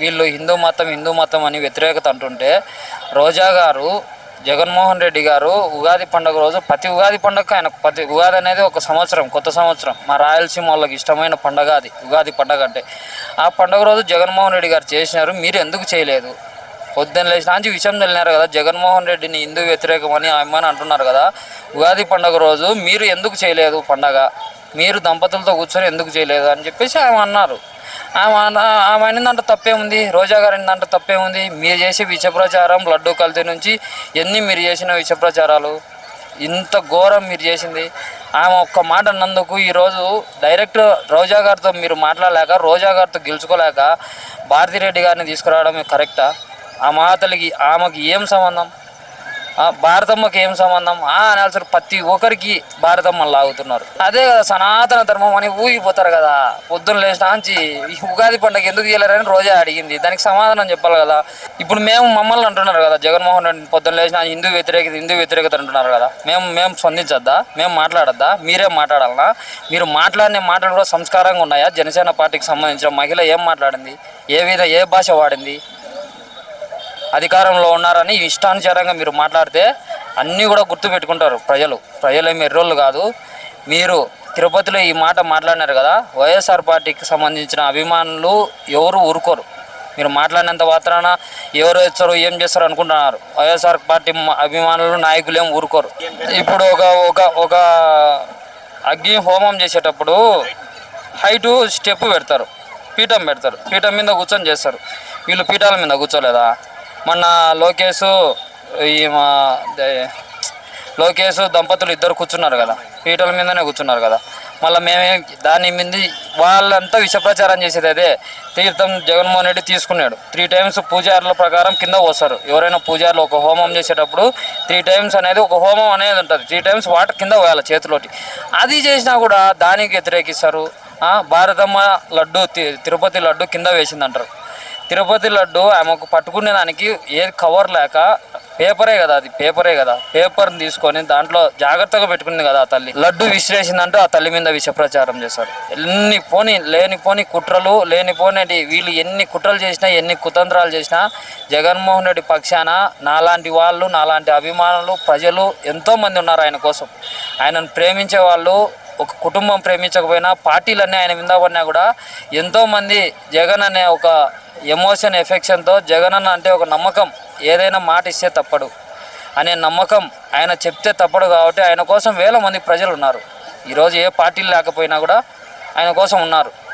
వీళ్ళు హిందూ మతం అని వ్యతిరేకత అంటుంటే, రోజా గారు జగన్మోహన్ రెడ్డి గారు ఉగాది పండుగ రోజు ప్రతి ఉగాది పండుగ ఆయన ప్రతి ఉగాది అనేది ఒక సంవత్సరం, కొత్త సంవత్సరం. మా రాయలసీమ వాళ్ళకి ఇష్టమైన పండుగ అది ఉగాది పండుగ అంటే. ఆ పండుగ రోజు జగన్మోహన్ రెడ్డి గారు చేసినారు, మీరు ఎందుకు చేయలేదు? పొద్దున్న లేచిన నుంచి విషయం తెలినారు కదా, జగన్మోహన్ రెడ్డిని హిందూ వ్యతిరేకం అని అమ్మని అంటున్నారు కదా. ఉగాది పండుగ రోజు మీరు ఎందుకు చేయలేదు పండగ? మీరు దంపతులతో కూర్చొని ఎందుకు చేయలేదు అని చెప్పేసి ఆమె అన్నారు. ఆమె అనిందంటే తప్పేముంది? రోజా గారు అనిందంటే తప్పేముంది? మీరు చేసే విష ప్రచారం, లడ్డూ కల్తీ నుంచి మీరు చేసిన విష ప్రచారాలు, ఇంత ఘోరం మీరు చేసింది. ఆమె ఒక్క మాట అన్నందుకు ఈరోజు డైరెక్ట్ రోజా గారితో మీరు మాట్లాడలేక, రోజా గారితో గెలుచుకోలేక భారతిరెడ్డి గారిని తీసుకురావడం కరెక్టా? ఆ మహాతల్లికి ఆమెకి ఏం సంబంధం? భారతమ్మకి ఏం సంబంధం అనాల్సిన ప్రతి ఒక్కరికి భారతమ్మని లాగుతున్నారు. అదే కదా సనాతన ధర్మం అని ఊగిపోతారు కదా. పొద్దున్న లేచినాంచి ఈ ఉగాది పండుగ ఎందుకు చేయలేరని రోజా అడిగింది, దానికి సమాధానం చెప్పాలి కదా. ఇప్పుడు మమ్మల్ని అంటున్నారు కదా, జగన్మోహన్ రెడ్డి పొద్దున్న లేచిన హిందూ వ్యతిరేకత అంటున్నారు కదా. మేము స్పందించద్దా? మేము మాట్లాడద్దా? మీరేం మాట్లాడాలన్నా? మీరు మాట్లాడిన మాటలు కూడా సంస్కారంగా ఉన్నాయా? జనసేన పార్టీకి సంబంధించిన మహిళ ఏం మాట్లాడింది? ఏ భాష వాడింది? అధికారంలో ఉన్నారని ఇష్టానుసారంగా మీరు మాట్లాడితే అన్నీ కూడా గుర్తుపెట్టుకుంటారు ప్రజలు ఏమి ఎర్రోళ్ళు కాదు. మీరు తిరుపతిలో ఈ మాట మాట్లాడినారు కదా, వైఎస్ఆర్ పార్టీకి సంబంధించిన అభిమానులు ఎవరు ఊరుకోరు. మీరు మాట్లాడినంత మాత్రాన ఎవరు వచ్చారు ఏం చేస్తారు అనుకుంటున్నారు. వైఎస్ఆర్ పార్టీ అభిమానులు నాయకులు ఏం ఊరుకోరు. ఇప్పుడు ఒక అగ్ని హోమం చేసేటప్పుడు హైటు స్టెప్ పెడతారు, పీఠం పెడతారు, పీఠం మీద కూర్చొని చేస్తారు. వీళ్ళు పీఠాల మీద కూర్చోలేదా? మొన్న లోకేష్ దంపతులు ఇద్దరు కూర్చున్నారు కదా, పీటల మీదనే కూర్చున్నారు కదా. మళ్ళీ మేమే దాని మీద వాళ్ళంతా విషప్రచారం చేసేది అదే. తీర్థం జగన్మోహన్ రెడ్డి తీసుకున్నాడు 3 times పూజారుల ప్రకారం కింద పోస్తారు. ఎవరైనా పూజారులు ఒక హోమం చేసేటప్పుడు 3 times అనేది ఒక హోమం అనేది ఉంటుంది. 3 times వాటర్ కింద పోయాలి చేతిలోటి. అది చేసినా కూడా దానికి వ్యతిరేకిస్తారు. భారతమ్మ లడ్డు తిరుపతి లడ్డు కింద వేసిందంటారు. తిరుపతి లడ్డు ఆమెకు పట్టుకునే దానికి ఏది కవర్ లేక పేపరే కదా, పేపర్ని తీసుకొని దాంట్లో జాగ్రత్తగా పెట్టుకుంది కదా ఆ తల్లి. లడ్డు విసిరేసిందంటూ ఆ తల్లి మీద విష ప్రచారం చేశారు. లేనిపోని కుట్రలు, వీళ్ళు ఎన్ని కుట్రలు చేసినా, ఎన్ని కుతంత్రాలు చేసినా జగన్మోహన్ రెడ్డి పక్షాన నాలాంటి వాళ్ళు, నాలాంటి అభిమానులు, ప్రజలు ఎంతోమంది ఉన్నారు ఆయన కోసం. ఆయనను ప్రేమించే వాళ్ళు, ఒక కుటుంబం ప్రేమించకపోయినా పార్టీలన్నీ ఆయన మీద పడినా కూడా ఎంతోమంది జగన్ అనే ఒక ఎమోషన్ ఎఫెక్షన్తో, జగన్ అన్న అంటే ఒక నమ్మకం, ఏదైనా మాట ఇస్తే తప్పడు అనే నమ్మకం, ఆయన చెప్తే తప్పడు కాబట్టి ఆయన కోసం వేల మంది ప్రజలు ఉన్నారు. ఈరోజు ఏ పార్టీలు లేకపోయినా కూడా ఆయన కోసం ఉన్నారు.